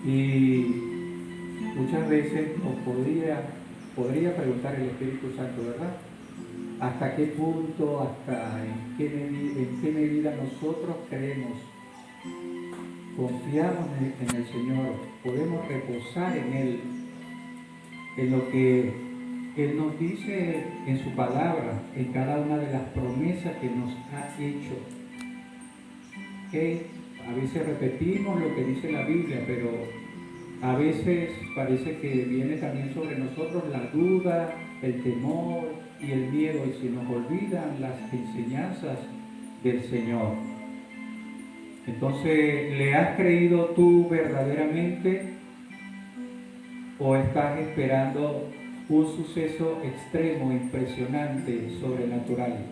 Y muchas veces nos podría preguntar el Espíritu Santo, ¿verdad? ¿Hasta qué punto, en qué medida nosotros creemos, confiamos en el Señor, podemos reposar en Él, en lo que Él nos dice en su palabra, en cada una de las promesas que nos ha hecho? ¿Okay? A veces repetimos lo que dice la Biblia, pero a veces parece que viene también sobre nosotros la duda, el temor y el miedo, y se nos olvidan las enseñanzas del Señor. Entonces, ¿le has creído tú verdaderamente o estás esperando un suceso extremo, impresionante, sobrenatural?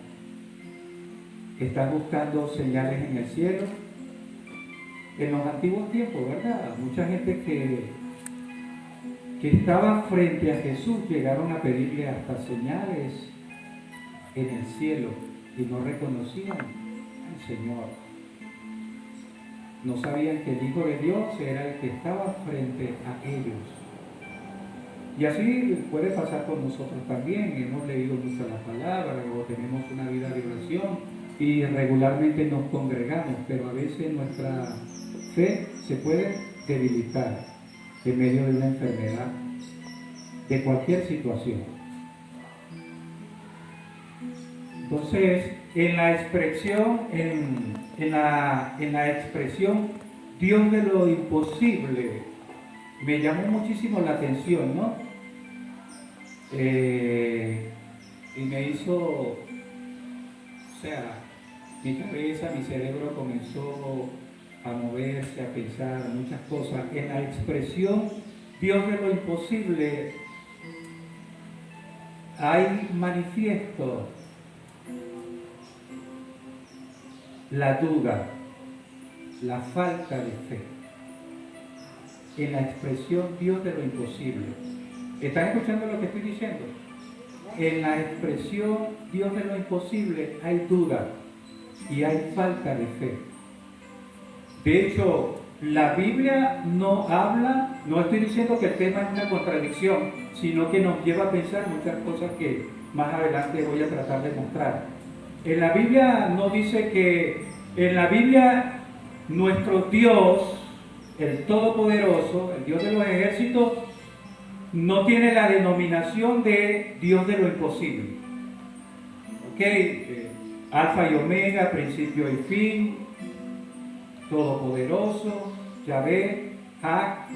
¿Estás buscando señales en el cielo? En los antiguos tiempos, ¿verdad? Mucha gente que estaba frente a Jesús llegaron a pedirle hasta señales en el cielo y no reconocían al Señor. No sabían que el Hijo de Dios era el que estaba frente a ellos. Y así puede pasar con nosotros también. Hemos leído mucho la palabra o tenemos una vida de oración y regularmente nos congregamos, pero a veces nuestra fe se puede debilitar en medio de una enfermedad, de cualquier situación. Entonces, en la expresión, en la expresión Dios de lo imposible, me llamó muchísimo la atención, ¿no? Y me hizo, o sea, mi cabeza, mi cerebro comenzó a moverse, a pensar muchas cosas. En la expresión Dios de lo imposible hay manifiesto la duda, la falta de fe. En la expresión Dios de lo imposible. ¿Están escuchando lo que estoy diciendo? En la expresión Dios de lo imposible hay duda y hay falta de fe. De hecho, la Biblia no habla, no estoy diciendo que el tema es una contradicción, sino que nos lleva a pensar muchas cosas que más adelante voy a tratar de mostrar. En la Biblia no dice que, en la Biblia nuestro Dios, el Todopoderoso, el Dios de los ejércitos, no tiene la denominación de Dios de lo imposible. ¿Ok? Alfa y Omega, principio y fin, Todopoderoso, Yahvé, Jac,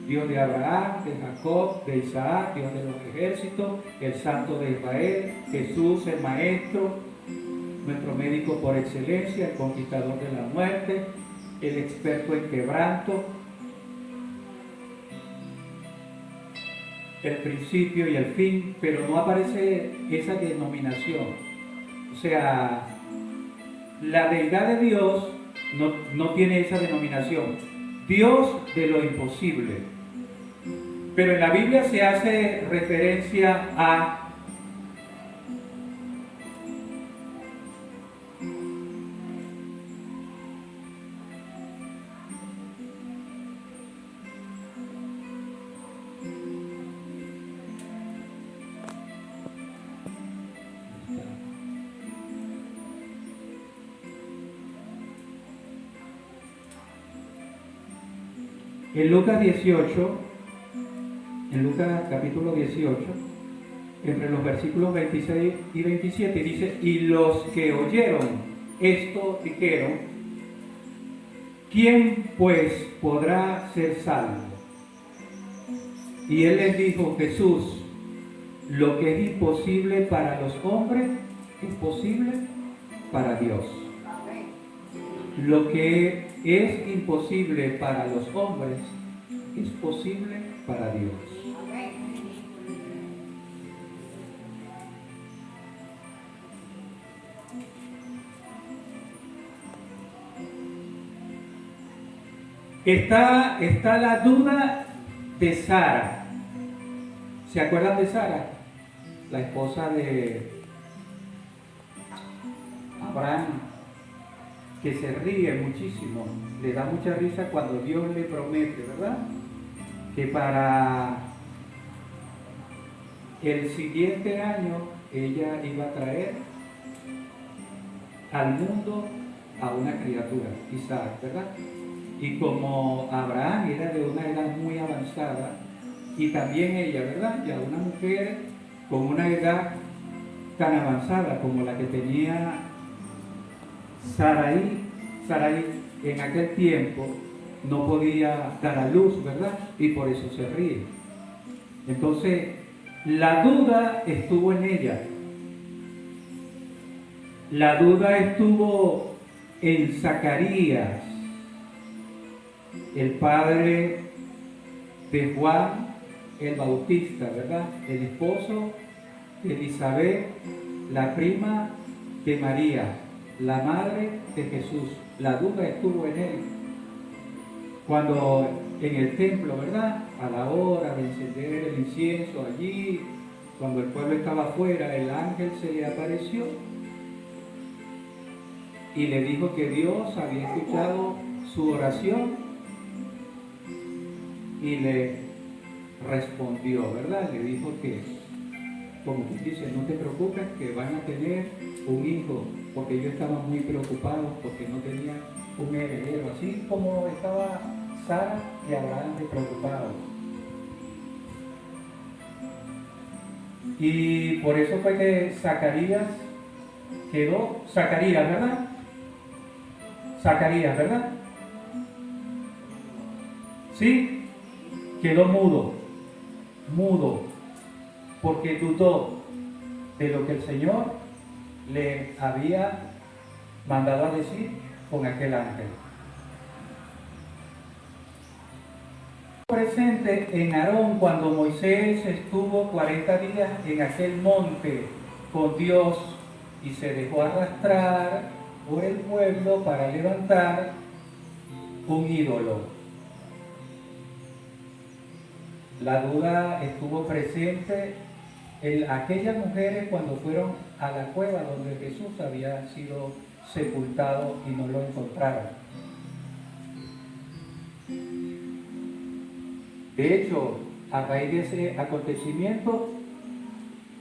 Dios de Abraham, de Jacob, de Isaac, Dios de los ejércitos, el Santo de Israel, Jesús el Maestro, nuestro médico por excelencia, el conquistador de la muerte, el experto en quebranto, el principio y el fin, pero no aparece esa denominación. O sea, la deidad de Dios no tiene esa denominación. Dios de lo imposible. Pero en la Biblia se hace referencia a en Lucas 18, en Lucas capítulo 18, entre los versículos 26 y 27, dice: y los que oyeron esto dijeron: ¿quién pues podrá ser salvo? Y él les dijo: Jesús, lo que es imposible para los hombres es posible para Dios. Lo que es imposible para los hombres es posible para Dios. Está la duda de Sara. ¿Se acuerdan de Sara? La esposa de Abraham. que se ríe muchísimo, le da mucha risa cuando Dios le promete, ¿verdad? Que para el siguiente año ella iba a traer al mundo a una criatura, Isaac, ¿verdad? Y como Abraham era de una edad muy avanzada, y también ella, ¿verdad? Ya una mujer con una edad tan avanzada como la que tenía Sarai en aquel tiempo, no podía dar a luz, ¿verdad? Y por eso se ríe. Entonces, la duda estuvo en ella. La duda estuvo en Zacarías, el padre de Juan el Bautista, ¿verdad? El esposo de Elizabeth, la prima de María, la madre de Jesús. La duda estuvo en él. Cuando en el templo, ¿verdad? A la hora de encender el incienso allí, cuando el pueblo estaba afuera, el ángel se le apareció y le dijo que Dios había escuchado su oración y le respondió, ¿verdad? Le dijo que, como dice, no te preocupes, que van a tener un hijo, porque ellos estaban muy preocupados porque no tenían un heredero, así como estaba Sara y Abraham preocupados. Y por eso fue que Zacarías quedó, Zacarías, ¿verdad? Sí, quedó mudo, porque dudó de lo que el Señor le había mandado a decir con aquel ángel. Presente en Aarón cuando Moisés estuvo 40 días en aquel monte con Dios y se dejó arrastrar por el pueblo para levantar un ídolo. La duda estuvo presente en aquellas mujeres cuando fueron a la cueva donde Jesús había sido sepultado y no lo encontraron. De hecho, a raíz de ese acontecimiento,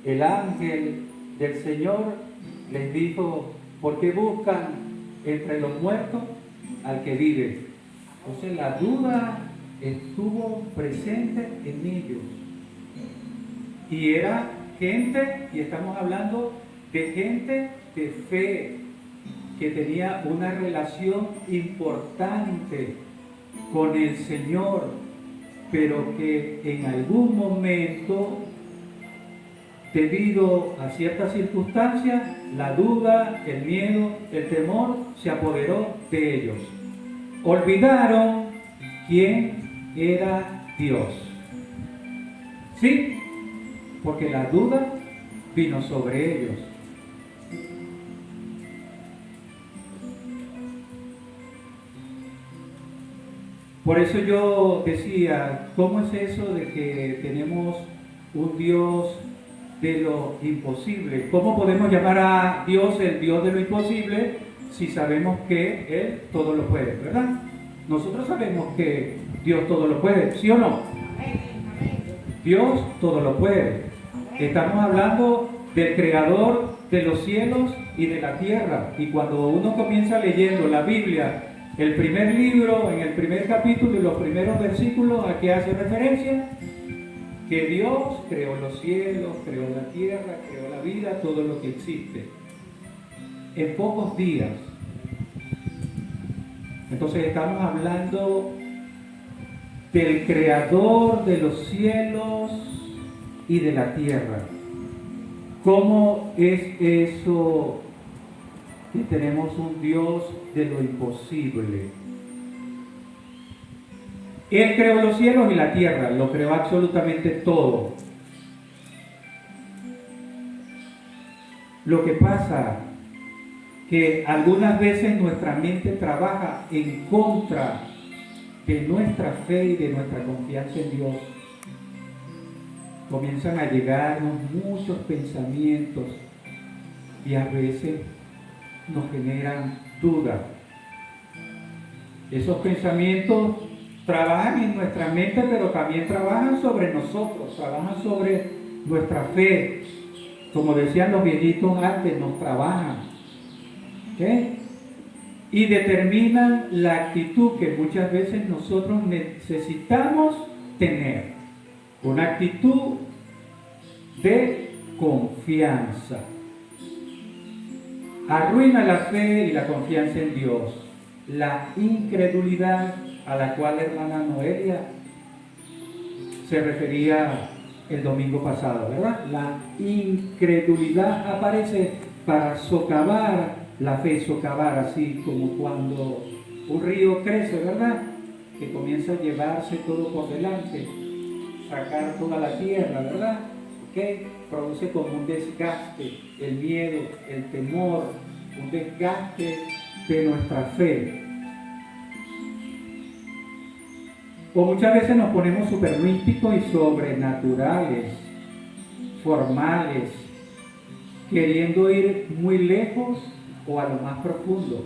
el ángel del Señor les dijo: ¿por qué buscan entre los muertos al que vive? Entonces la duda estuvo presente en ellos. Y era gente, y estamos hablando de gente de fe, que tenía una relación importante con el Señor, pero que en algún momento, debido a ciertas circunstancias, la duda, el miedo, el temor se apoderó de ellos. Olvidaron quién era Dios. ¿Sí? Porque la duda vino sobre ellos. Por eso yo decía, ¿cómo es eso de que tenemos un Dios de lo imposible? ¿Cómo podemos llamar a Dios el Dios de lo imposible si sabemos que Él todo lo puede, ¿verdad? Nosotros sabemos que Dios todo lo puede, ¿sí o no? Dios todo lo puede. Estamos hablando del Creador de los cielos y de la tierra. Y cuando uno comienza leyendo la Biblia, el primer libro, en el primer capítulo y los primeros versículos, ¿a qué hace referencia? Que Dios creó los cielos, creó la tierra, creó la vida, todo lo que existe, en pocos días. Entonces estamos hablando del Creador de los cielos y de la tierra. ¿Cómo es eso que tenemos un Dios de lo imposible? Él creó los cielos y la tierra, lo creó absolutamente todo. Lo que pasa que algunas veces nuestra mente trabaja en contra de nuestra fe y de nuestra confianza en Dios. Comienzan a llegarnos muchos pensamientos y a veces nos generan dudas. Esos pensamientos trabajan en nuestra mente, pero también trabajan sobre nosotros, trabajan sobre nuestra fe. Como decían los viejitos antes, nos trabajan. ¿Okay? Y determinan la actitud que muchas veces nosotros necesitamos tener. Una actitud de confianza. Arruina la fe y la confianza en Dios. La incredulidad a la cual la hermana Noelia se refería el domingo pasado, ¿verdad? La incredulidad aparece para socavar la fe, socavar, así como cuando un río crece, ¿verdad? Que comienza a llevarse todo por delante, sacar toda la tierra, ¿verdad? Que produce como un desgaste, el miedo, el temor, un desgaste de nuestra fe. O muchas veces nos ponemos súper místicos y sobrenaturales, formales, queriendo ir muy lejos o a lo más profundo.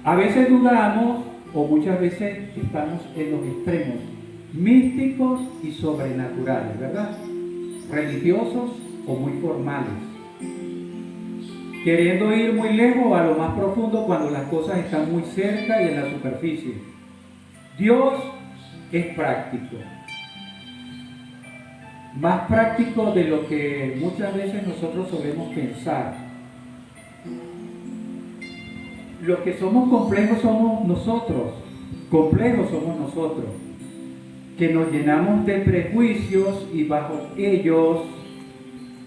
A veces dudamos o muchas veces estamos en los extremos, místicos y sobrenaturales, ¿verdad? Religiosos o muy formales. Queriendo ir muy lejos o a lo más profundo cuando las cosas están muy cerca y en la superficie. Dios es práctico. Más práctico de lo que muchas veces nosotros solemos pensar. Los que somos complejos somos nosotros, que nos llenamos de prejuicios y bajo ellos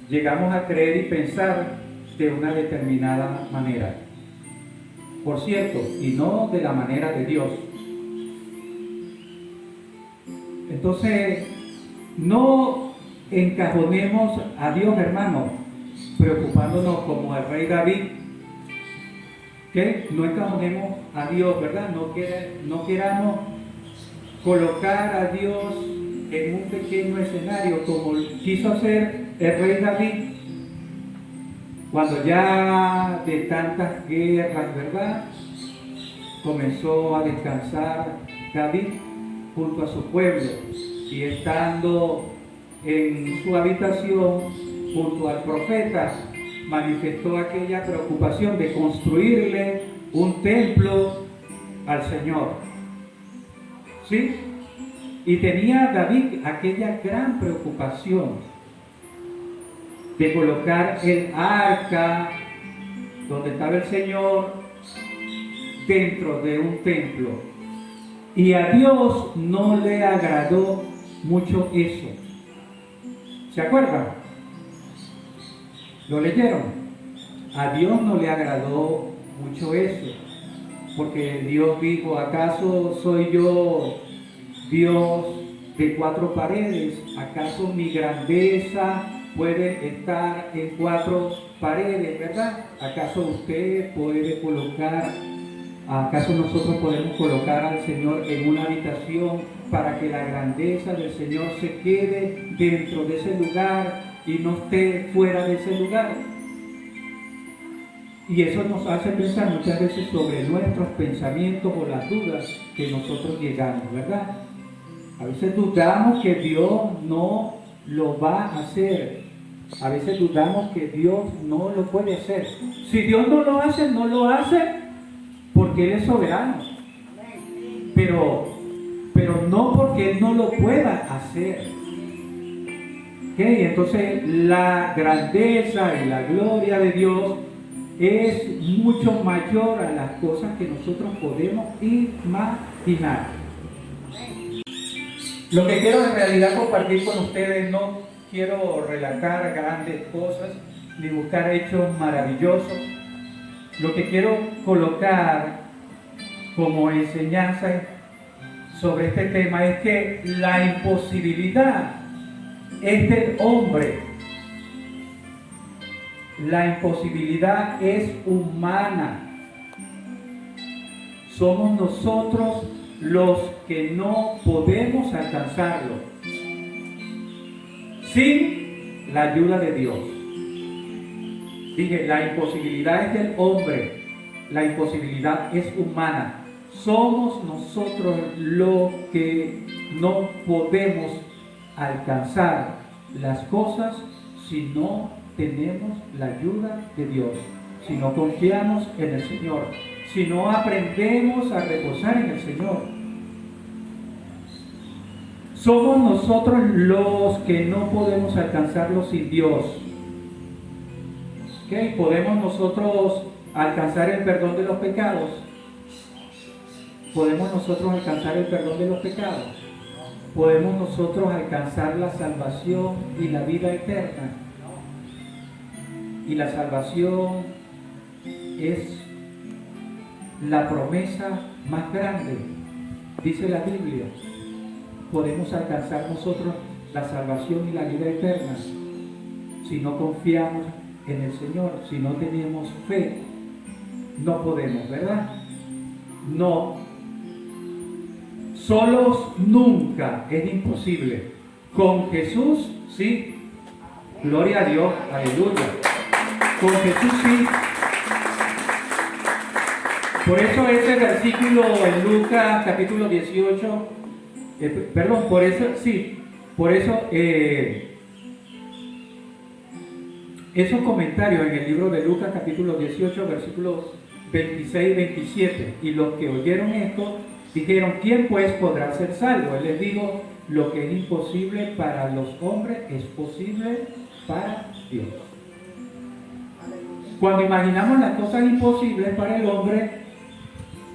llegamos a creer y pensar de una determinada manera. Por cierto, y no de la manera de Dios. Entonces, no encajonemos a Dios, hermano, preocupándonos como el rey David, que no encajonemos a Dios, ¿verdad? No queramos colocar a Dios en un pequeño escenario como quiso hacer el rey David cuando ya de tantas guerras, ¿verdad? Comenzó a descansar David junto a su pueblo y estando en su habitación junto al profeta manifestó aquella preocupación de construirle un templo al Señor. ¿Sí? Y tenía David aquella gran preocupación de colocar el arca donde estaba el Señor dentro de un templo. Y a Dios no le agradó mucho eso. ¿Se acuerdan? ¿Lo leyeron? A Dios no le agradó mucho eso, porque Dios dijo, ¿acaso soy yo Dios de cuatro paredes? ¿Acaso mi grandeza puede estar en cuatro paredes, verdad? ¿Acaso usted puede colocar, acaso nosotros podemos colocar al Señor en una habitación para que la grandeza del Señor se quede dentro de ese lugar y no esté fuera de ese lugar? Y eso nos hace pensar muchas veces sobre nuestros pensamientos o las dudas que nosotros llegamos, ¿verdad? A veces dudamos que Dios no lo va a hacer. A veces dudamos que Dios no lo puede hacer. Si Dios no lo hace, no lo hace porque Él es soberano. Pero no porque Él no lo pueda hacer. ¿Okay? Entonces la grandeza y la gloria de Dios es mucho mayor a las cosas que nosotros podemos imaginar. Lo que quiero en realidad compartir con ustedes, no quiero relatar grandes cosas ni buscar hechos maravillosos. Lo que quiero colocar como enseñanza sobre este tema es que la imposibilidad es del hombre. La imposibilidad es humana. Somos nosotros los que no podemos alcanzarlo sin la ayuda de Dios. Dije, la imposibilidad es del hombre. la imposibilidad es humana. Somos nosotros los que no podemos alcanzar las cosas si no tenemos la ayuda de Dios, si no confiamos en el Señor, si no aprendemos a reposar en el Señor. Somos nosotros los que no podemos alcanzarlo sin Dios. ¿Okay? ¿Podemos nosotros alcanzar el perdón de los pecados? ¿Podemos nosotros alcanzar el perdón de los pecados? ¿Podemos nosotros alcanzar la salvación y la vida eterna? Y la salvación es la promesa más grande, dice la Biblia. Podemos alcanzar nosotros la salvación y la vida eterna si no confiamos en el Señor, si no tenemos fe. No podemos, ¿verdad? No. Solos nunca, es imposible. Con Jesús, sí. Gloria a Dios, aleluya. Con Jesús, sí. Por eso ese versículo en Lucas capítulo 18, por eso esos comentarios en el libro de Lucas capítulo 18, versículos 26 y 27, y los que oyeron esto dijeron, ¿quién pues podrá ser salvo? Él les digo, lo que es imposible para los hombres es posible para Dios. Cuando imaginamos las cosas imposibles para el hombre,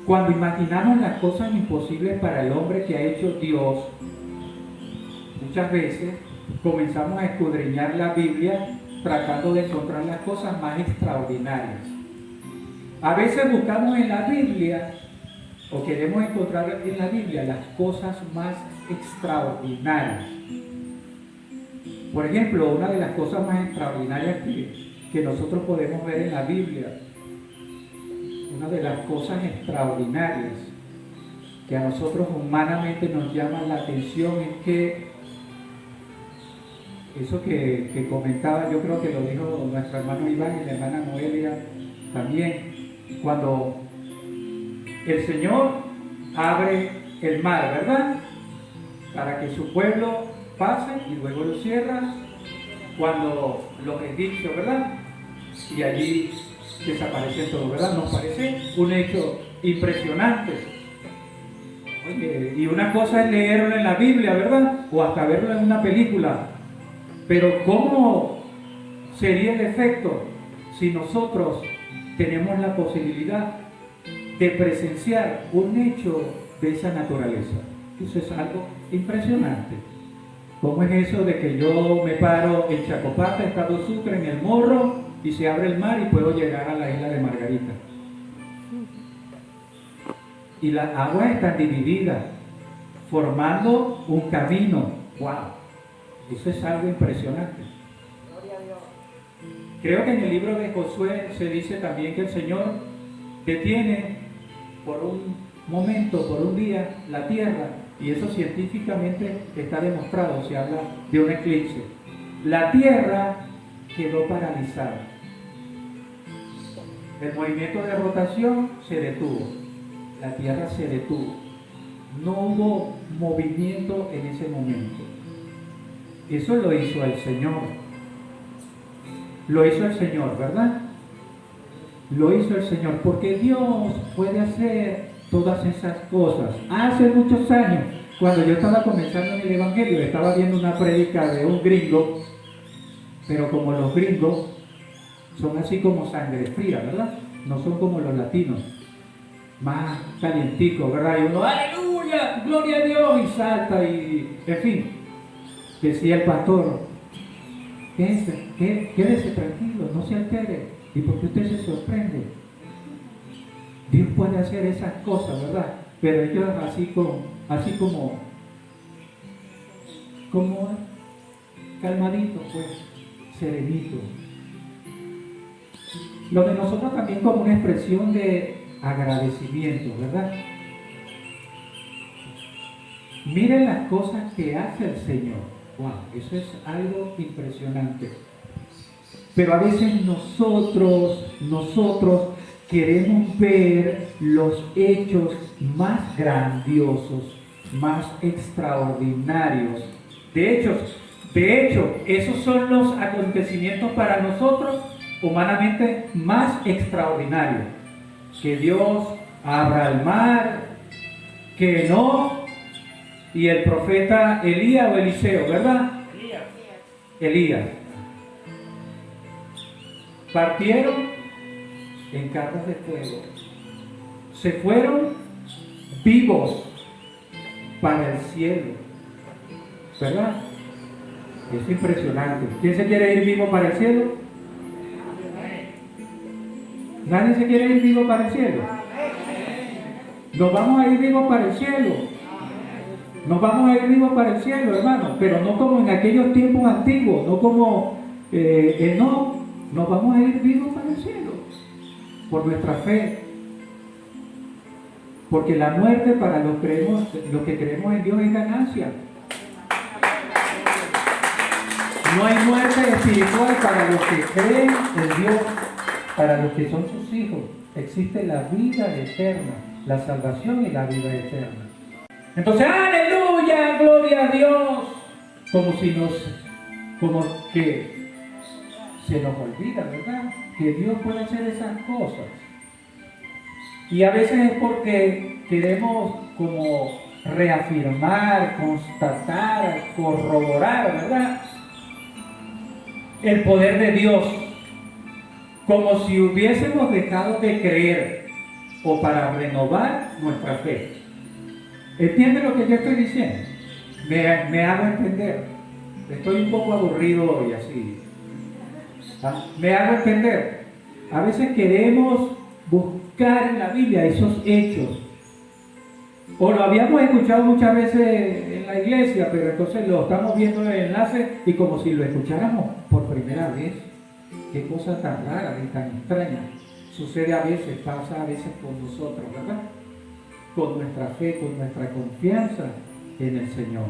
cuando imaginamos las cosas imposibles para el hombre que ha hecho Dios, muchas veces comenzamos a escudriñar la Biblia tratando de encontrar las cosas más extraordinarias. A veces buscamos en la Biblia, o queremos encontrar en la Biblia, las cosas más extraordinarias. Por ejemplo, una de las cosas más extraordinarias que nosotros podemos ver en la Biblia, una de las cosas extraordinarias que a nosotros humanamente nos llama la atención es que eso que comentaba, yo creo que lo dijo nuestro hermano Iván y la hermana Noelia también, cuando el Señor abre el mar, ¿verdad? Para que su pueblo pase y luego lo cierra, cuando los egipcios, ¿verdad? Y allí desaparecen todo, ¿verdad? Nos parece un hecho impresionante. Oye, y una cosa es leerlo en la Biblia, ¿verdad? O hasta verlo en una película. Pero ¿cómo sería el efecto si nosotros tenemos la posibilidad de presenciar un hecho de esa naturaleza? Eso es algo impresionante. ¿Cómo es eso de que yo me paro en Chacopata, Estado Sucre, en el Morro, y se abre el mar y puedo llegar a la isla de Margarita? Y las aguas están divididas, formando un camino. ¡Wow! Eso es algo impresionante. Creo que en el libro de Josué se dice también que el Señor detiene por un momento, por un día, la tierra, y eso científicamente está demostrado, se habla de un eclipse. La tierra quedó paralizada. El movimiento de rotación se detuvo. La tierra se detuvo. No hubo movimiento en ese momento. Eso lo hizo el Señor. Lo hizo el Señor, ¿verdad? Lo hizo el Señor, porque Dios puede hacer todas esas cosas. Hace muchos años, cuando yo estaba comenzando en el Evangelio, estaba viendo una prédica de un gringo, pero como los gringos son así como sangre fría, ¿verdad? No son como los latinos, más calienticos, ¿verdad? Y uno, ¡aleluya! ¡Gloria a Dios! Y salta y, en fin, decía el pastor, quédese tranquilo, no se altere. ¿Y por qué usted se sorprende? Dios puede hacer esas cosas, ¿verdad? Pero ellos así como calmaditos, pues, serenitos. Lo de nosotros también como una expresión de agradecimiento, ¿verdad? Miren las cosas que hace el Señor. Wow, eso es algo impresionante. Pero a veces nosotros queremos ver los hechos más grandiosos, más extraordinarios. De hecho, esos son los acontecimientos para nosotros humanamente más extraordinarios. Que Dios abra el mar, que no, y el profeta Elías o Eliseo, ¿verdad? Elías. Partieron en carros de fuego. Se fueron vivos para el cielo, ¿verdad? Es impresionante. ¿Quién se quiere ir vivo para el cielo? ¿Nadie se quiere ir vivo para el cielo? Nos vamos a ir vivos para el cielo. Nos vamos a ir vivos para el cielo, hermano, pero no como en aquellos tiempos antiguos, no como no, nos vamos a ir vivos para el cielo por nuestra fe. Porque la muerte para los que creemos en Dios es ganancia. No hay muerte espiritual para los que creen en Dios, para los que son sus hijos. Existe la vida eterna, la salvación y la vida eterna. Entonces, aleluya, gloria a Dios. Como que se nos olvida, ¿verdad? Que Dios puede hacer esas cosas. Y a veces es porque queremos como reafirmar, constatar, corroborar, ¿verdad? El poder de Dios, como si hubiésemos dejado de creer o para renovar nuestra fe. ¿Entiende lo que yo estoy diciendo? Me hago entender. Estoy un poco aburrido hoy así. Me hago entender. A veces queremos buscar en la Biblia esos hechos. O lo habíamos escuchado muchas veces en la iglesia, pero entonces lo estamos viendo en el enlace y como si lo escucháramos por primera vez. Qué cosa tan rara y tan extraña. Sucede a veces, pasa a veces con nosotros, ¿verdad? Con nuestra fe, con nuestra confianza en el Señor.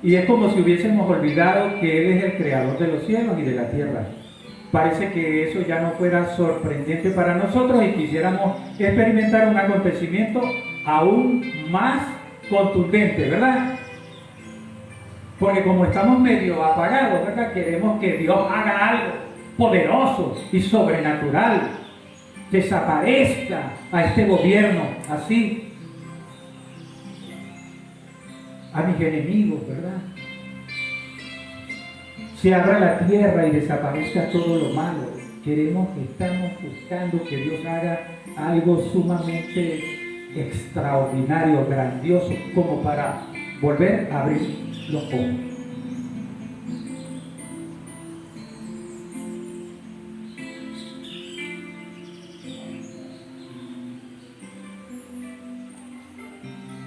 Y es como si hubiésemos olvidado que Él es el creador de los cielos y de la tierra. Parece que eso ya no fuera sorprendente para nosotros y quisiéramos experimentar un acontecimiento aún más contundente, ¿verdad? Porque como estamos medio apagados, ¿verdad? Queremos que Dios haga algo poderoso y sobrenatural. Desaparezca a este gobierno así. A mis enemigos, ¿verdad? Se abra la tierra y desaparezca todo lo malo. Estamos buscando que Dios haga algo sumamente extraordinario, grandioso, como para volver a abrir los ojos.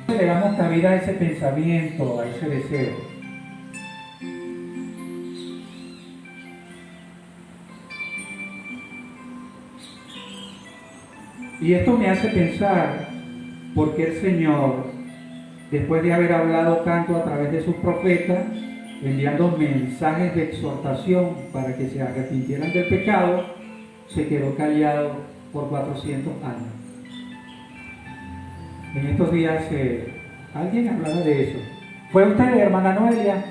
Le damos cabida a ese pensamiento, a ese deseo. Y esto me hace pensar por qué el Señor, después de haber hablado tanto a través de sus profetas, enviando mensajes de exhortación para que se arrepintieran del pecado, se quedó callado por 400 años. En estos días alguien hablaba de eso. ¿Fue usted, hermana Noelia?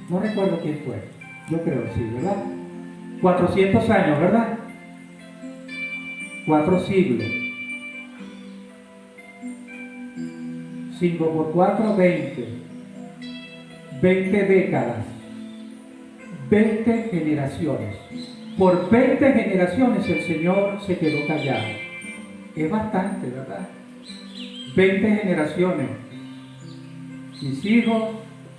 No recuerdo quién fue. Yo creo que sí, ¿verdad? 400 años, ¿verdad? 4 siglos. 5 por 4, 20. 20 décadas. 20 generaciones. Por 20 generaciones el Señor se quedó callado. Es bastante, ¿verdad? 20 generaciones. Mis hijos,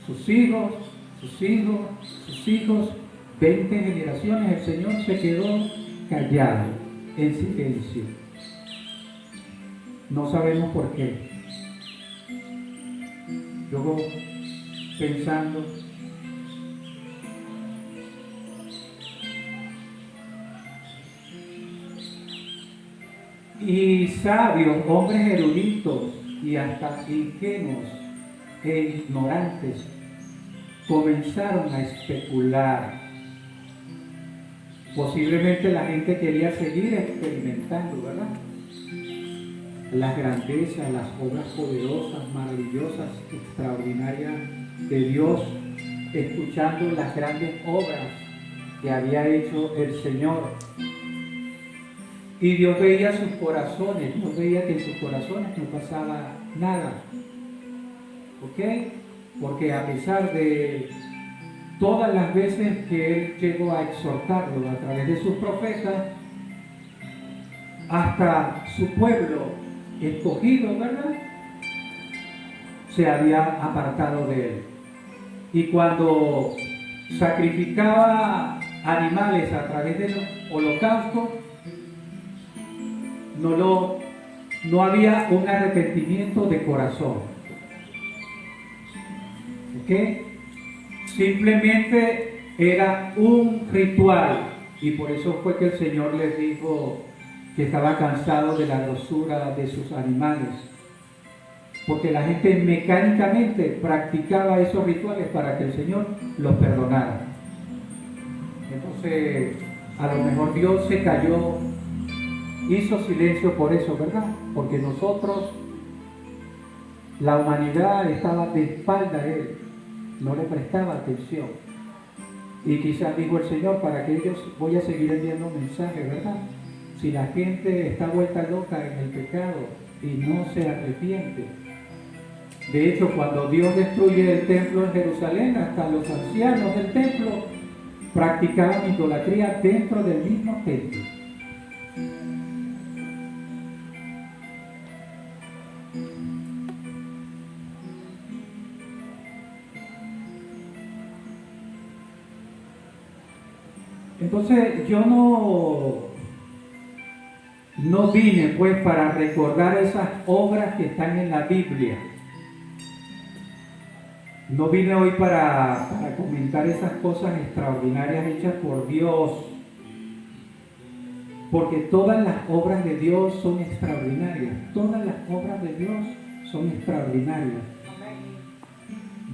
sus hijos, sus hijos, sus hijos. 20 generaciones el Señor se quedó callado, en silencio. No sabemos por qué. Luego, pensando, y sabios, hombres eruditos y hasta ingenuos e ignorantes comenzaron a especular Posiblemente la gente quería seguir experimentando, ¿verdad? Las grandezas, las obras poderosas, maravillosas, extraordinarias de Dios, escuchando las grandes obras que había hecho el Señor. Y Dios veía sus corazones, Dios veía que en sus corazones no pasaba nada. ¿Ok? Porque a pesar de todas las veces que Él llegó a exhortarlo a través de sus profetas, hasta su pueblo escogido, ¿verdad?, se había apartado de Él. Y cuando sacrificaba animales a través del holocausto, no había un arrepentimiento de corazón. ¿Ok? Simplemente era un ritual. Y por eso fue que el Señor les dijo que estaba cansado de la grosura de sus animales. Porque la gente mecánicamente practicaba esos rituales para que el Señor los perdonara. Entonces, a lo mejor Dios se cayó, hizo silencio por eso, ¿verdad? Porque nosotros, la humanidad estaba de espalda a Él, no le prestaba atención. Y quizás dijo el Señor, para que ellos voy a seguir enviando mensajes, ¿verdad? Si la gente está vuelta loca en el pecado y no se arrepiente. De hecho, cuando Dios destruye el templo en Jerusalén, hasta los ancianos del templo practicaban idolatría dentro del mismo templo. Entonces yo no vine pues para recordar esas obras que están en la Biblia. No vine hoy para comentar esas cosas extraordinarias hechas por Dios, porque todas las obras de Dios son extraordinarias. Todas las obras de Dios son extraordinarias.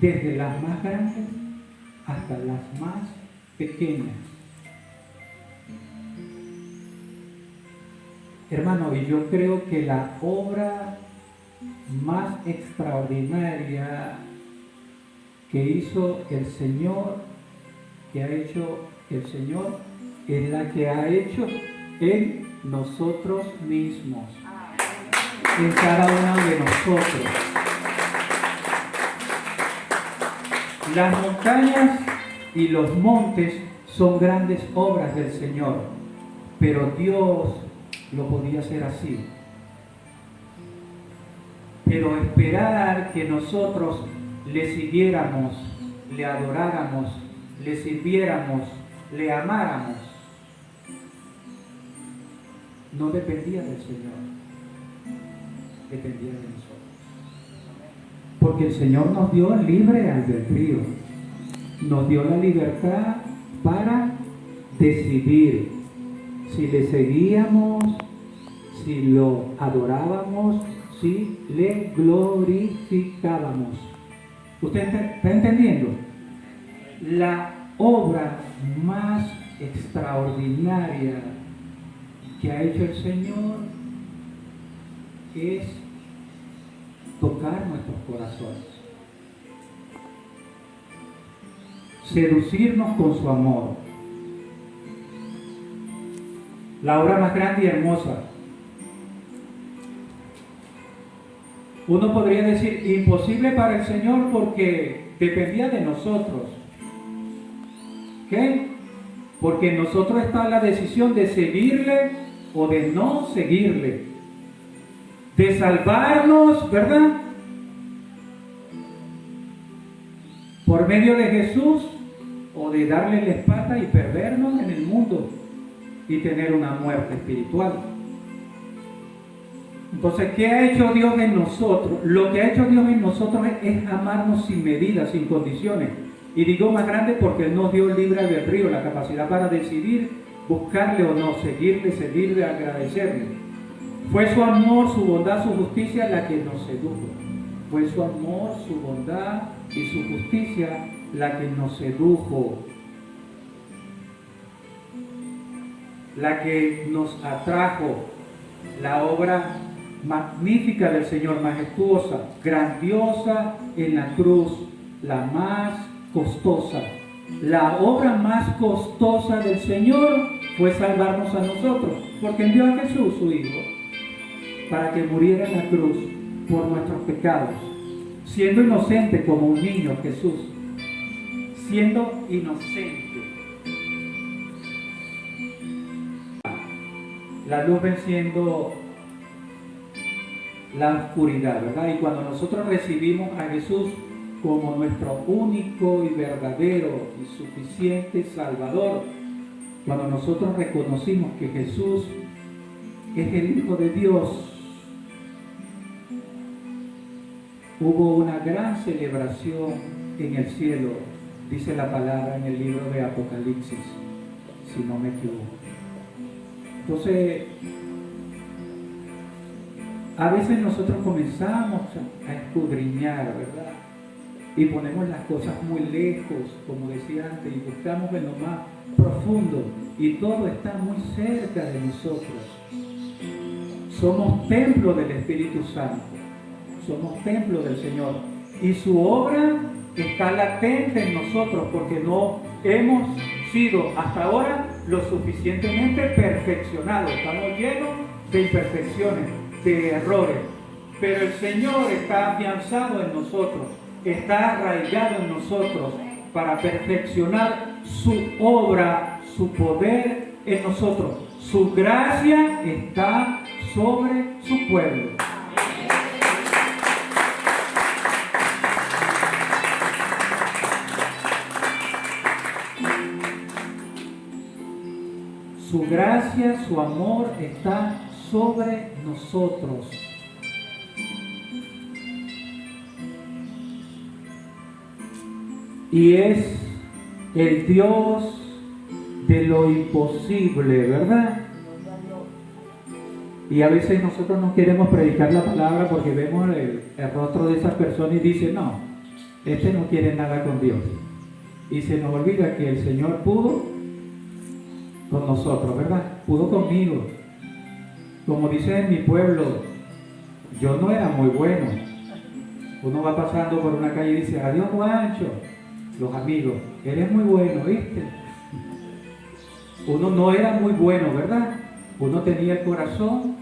Desde las más grandes hasta las más pequeñas. Hermano, y yo creo que la obra más extraordinaria que hizo el Señor, que ha hecho el Señor, es la que ha hecho en nosotros mismos, en cada uno de nosotros. Las montañas y los montes son grandes obras del Señor, pero Dios lo podía hacer así. Pero esperar que nosotros le siguiéramos, le adoráramos, le sirviéramos, le amáramos, no dependía del Señor, dependía de nosotros. Porque el Señor nos dio libre albedrío, nos dio la libertad para decidir si le seguíamos, si lo adorábamos, si le glorificábamos. ¿Usted está entendiendo? La obra más extraordinaria que ha hecho el Señor es tocar nuestros corazones, seducirnos con su amor. La obra más grande y hermosa. Uno podría decir imposible para el Señor porque dependía de nosotros. ¿Qué? Porque en nosotros está la decisión de seguirle o de no seguirle, de salvarnos, ¿verdad?, por medio de Jesús, o de darle la espalda y perdernos en el mundo y tener una muerte espiritual. Entonces, ¿qué ha hecho Dios en nosotros? Lo que ha hecho Dios en nosotros es amarnos sin medida, sin condiciones. Y digo más grande porque Él nos dio libre albedrío, la capacidad para decidir buscarle o no, seguirle, servirle, agradecerle. Fue su amor, su bondad, su justicia la que nos sedujo. Fue su amor, su bondad y su justicia la que nos sedujo. la que nos atrajo, la obra magnífica del Señor, majestuosa, grandiosa en la cruz, la más costosa. La obra más costosa del Señor fue salvarnos a nosotros, porque envió a Jesús, su Hijo, para que muriera en la cruz por nuestros pecados, siendo inocente como un niño Jesús, siendo inocente. La luz venciendo la oscuridad, ¿verdad? Y cuando nosotros recibimos a Jesús como nuestro único y verdadero y suficiente Salvador, cuando nosotros reconocimos que Jesús es el Hijo de Dios, hubo una gran celebración en el cielo, dice la palabra en el libro de Apocalipsis, si no me equivoco. Entonces, a veces nosotros comenzamos a escudriñar, ¿verdad? Y ponemos las cosas muy lejos, como decía antes, y buscamos en lo más profundo, y todo está muy cerca de nosotros. Somos templo del Espíritu Santo, somos templo del Señor, y su obra está latente en nosotros, porque no hemos sido hasta ahora lo suficientemente perfeccionados, estamos llenos de imperfecciones, de errores, pero el Señor está afianzado en nosotros, está arraigado en nosotros para perfeccionar su obra, su poder en nosotros. Su gracia está sobre su pueblo. Su gracia, su amor está sobre nosotros. Y es el Dios de lo imposible, ¿verdad? Y a veces nosotros no queremos predicar la palabra porque vemos el rostro de esas personas y dicen, no, este no quiere nada con Dios. Y se nos olvida que el Señor pudo con nosotros, ¿verdad? Pudo conmigo. Como dice en mi pueblo, yo no era muy bueno. Uno va pasando por una calle y dice, adiós Juancho, los amigos, eres muy bueno, ¿viste? Uno no era muy bueno, ¿verdad? Uno tenía el corazón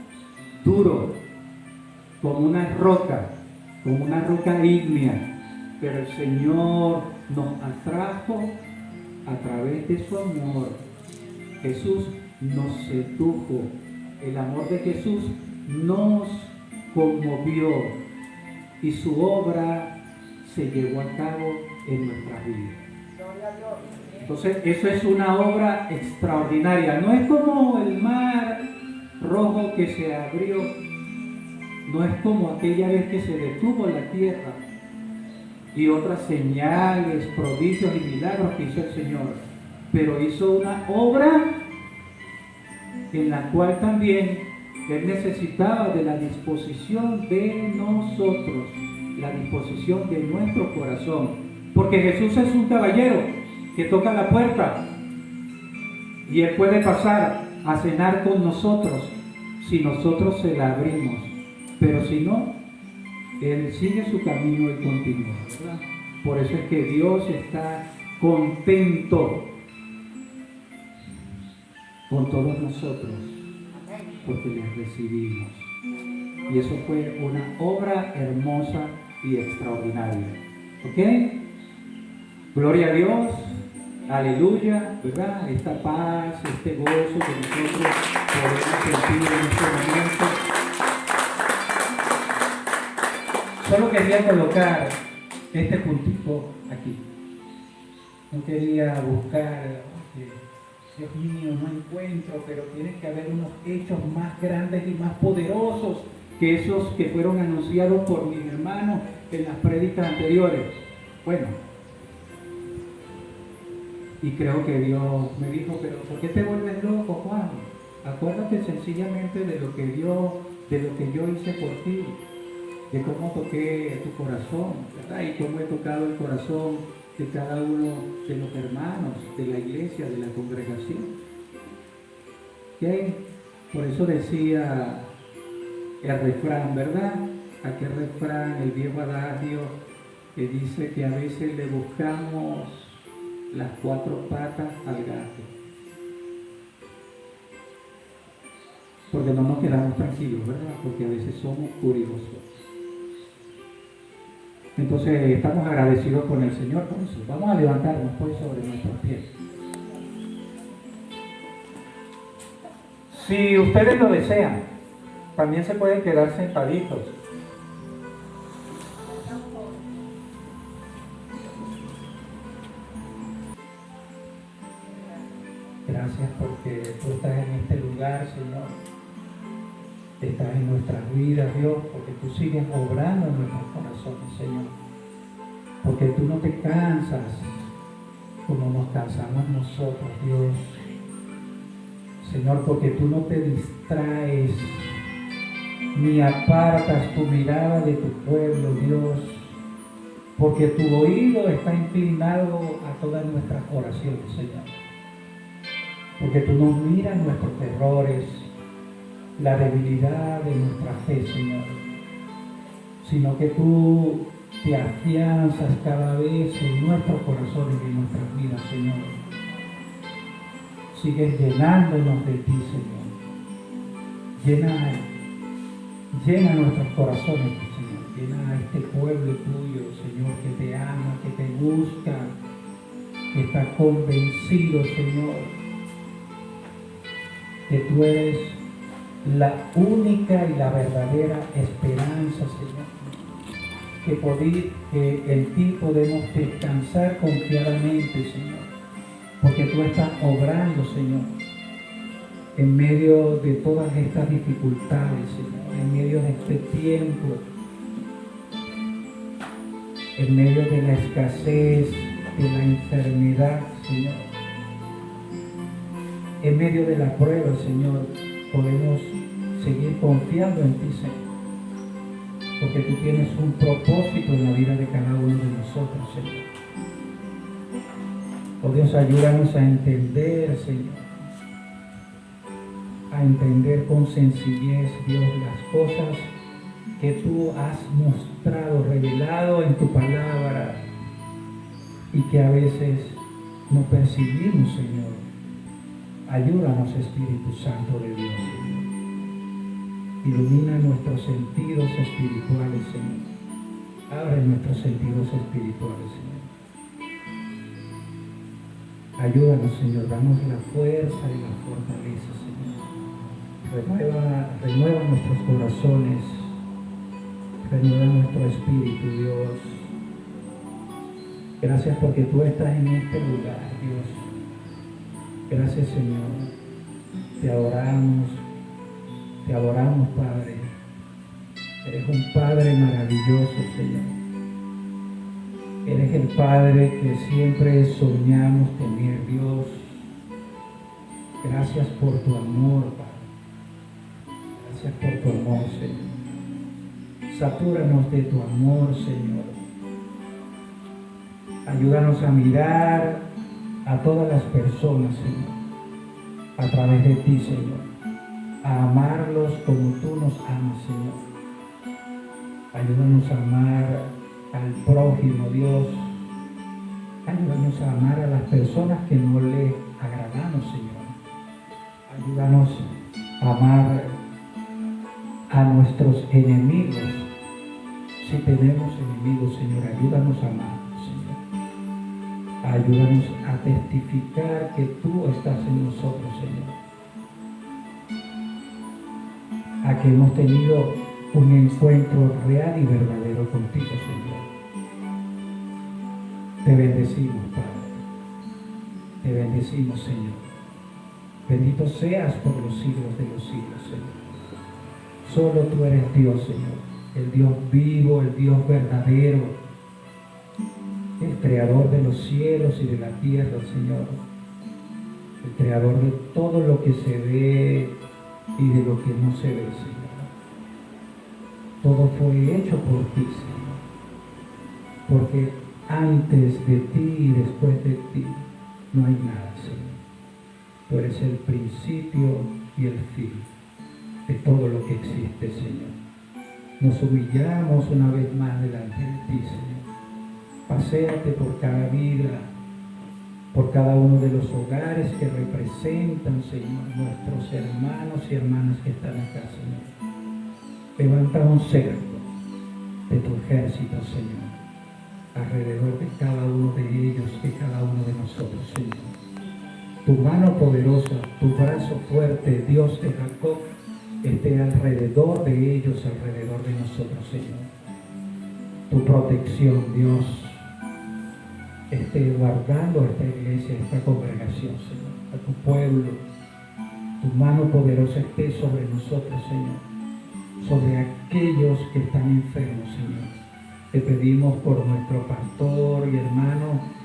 duro, como una roca ígnea, pero el Señor nos atrajo a través de su amor. Jesús nos sedujo, el amor de Jesús nos conmovió y su obra se llevó a cabo en nuestra vida. Entonces, eso es una obra extraordinaria. No es como el mar rojo que se abrió, no es como aquella vez que se detuvo la tierra y otras señales, prodigios y milagros que hizo el Señor, pero hizo una obra en la cual también Él necesitaba de la disposición de nosotros, la disposición de nuestro corazón, porque Jesús es un caballero que toca la puerta y Él puede pasar a cenar con nosotros si nosotros se la abrimos, pero si no, Él sigue su camino y continúa, ¿verdad? Por eso es que Dios está contento con todos nosotros, porque les recibimos. Y eso fue una obra hermosa y extraordinaria. ¿Ok? Gloria a Dios, aleluya, ¿verdad? Esta paz, este gozo que nosotros podemos sentir en este momento. Solo quería colocar este puntito aquí. No quería buscar, Dios mío, no encuentro, pero tiene que haber unos hechos más grandes y más poderosos que esos que fueron anunciados por mis hermanos en las prédicas anteriores. Bueno, y creo que Dios me dijo, pero ¿por qué te vuelves loco, Juan? Acuérdate sencillamente de lo que yo hice por ti, de cómo toqué tu corazón, ¿verdad? Y cómo he tocado el corazón de cada uno de los hermanos, de la iglesia, de la congregación. ¿Ok? Por eso decía el refrán, ¿verdad? Aquel refrán, el viejo adagio, que dice que a veces le buscamos las cuatro patas al gato, porque no nos quedamos tranquilos, ¿verdad? Porque a veces somos curiosos. Entonces estamos agradecidos con el Señor por eso. Vamos a levantarnos pues sobre nuestros pies. Si ustedes lo desean, también se pueden quedar sentaditos. Gracias porque tú estás en este lugar, Señor. Estás en nuestras vidas, Dios, porque tú sigues obrando en nuestros corazones, Señor. Porque tú no te cansas como nos cansamos nosotros, Dios. Señor, porque tú no te distraes ni apartas tu mirada de tu pueblo, Dios. Porque tu oído está inclinado a todas nuestras oraciones, Señor. Porque tú no miras nuestros errores, la debilidad de nuestra fe, Señor, sino que tú te afianzas cada vez en nuestros corazones y en nuestras vidas, Señor. Sigues llenándonos de ti, Señor. Llena nuestros corazones, Señor. Llena a este pueblo tuyo, Señor, que te ama, que te busca, que está convencido, Señor, que tú eres la única y la verdadera esperanza, Señor. Que en ti podemos descansar confiadamente, Señor. Porque tú estás obrando, Señor, en medio de todas estas dificultades, Señor, en medio de este tiempo, en medio de la escasez, de la enfermedad, Señor. En medio de la prueba, Señor, podemos seguir confiando en ti, Señor. Porque tú tienes un propósito en la vida de cada uno de nosotros, Señor. Oh Dios, ayúdanos a entender, Señor. A entender con sencillez, Dios, las cosas que tú has mostrado, revelado en tu palabra y que a veces no percibimos, Señor. Ayúdanos, Espíritu Santo de Dios, Señor. Ilumina nuestros sentidos espirituales, Señor. Abre nuestros sentidos espirituales, Señor. Ayúdanos, Señor. Danos la fuerza y la fortaleza, Señor. Renueva nuestros corazones. Renueva nuestro espíritu, Dios. Gracias porque tú estás en este lugar, Dios. Gracias, Señor. Te adoramos, Padre. Eres un Padre maravilloso, Señor. Eres el Padre que siempre soñamos tener, Dios. Gracias por tu amor, Padre. Gracias por tu amor, Señor. Satúranos de tu amor, Señor. Ayúdanos a mirar a todas las personas, Señor, a través de ti, Señor. A amarlos como tú nos amas, Señor. Ayúdanos a amar al prójimo, Dios. Ayúdanos a amar a las personas que no le agradamos, Señor. Ayúdanos a amar a nuestros enemigos. Si tenemos enemigos, Señor, ayúdanos a amarlos, Señor. Ayúdanos a testificar que tú estás en nosotros, Señor. A que hemos tenido un encuentro real y verdadero contigo, Señor. Te bendecimos, Padre. Te bendecimos, Señor. Bendito seas por los siglos de los siglos, Señor. Solo tú eres Dios, Señor. El Dios vivo, el Dios verdadero. El creador de los cielos y de la tierra, Señor. El creador de todo lo que se ve y de lo que no se ve, Señor. Todo fue hecho por ti, Señor. Porque antes de ti y después de ti no hay nada, Señor. Tú eres el principio y el fin de todo lo que existe, Señor. Nos humillamos una vez más delante de ti, Señor. Paséate por cada vida, por cada uno de los hogares que representan, Señor, nuestros hermanos y hermanas que están acá, Señor. Levanta un cerco de tu ejército, Señor, alrededor de cada uno de ellos, de cada uno de nosotros, Señor. Tu mano poderosa, tu brazo fuerte, Dios de Jacob, esté alrededor de ellos, alrededor de nosotros, Señor. Tu protección, Dios, esté guardando esta iglesia, esta congregación, Señor, a tu pueblo. Tu mano poderosa esté sobre nosotros, Señor, sobre aquellos que están enfermos, Señor. Te pedimos por nuestro pastor y hermano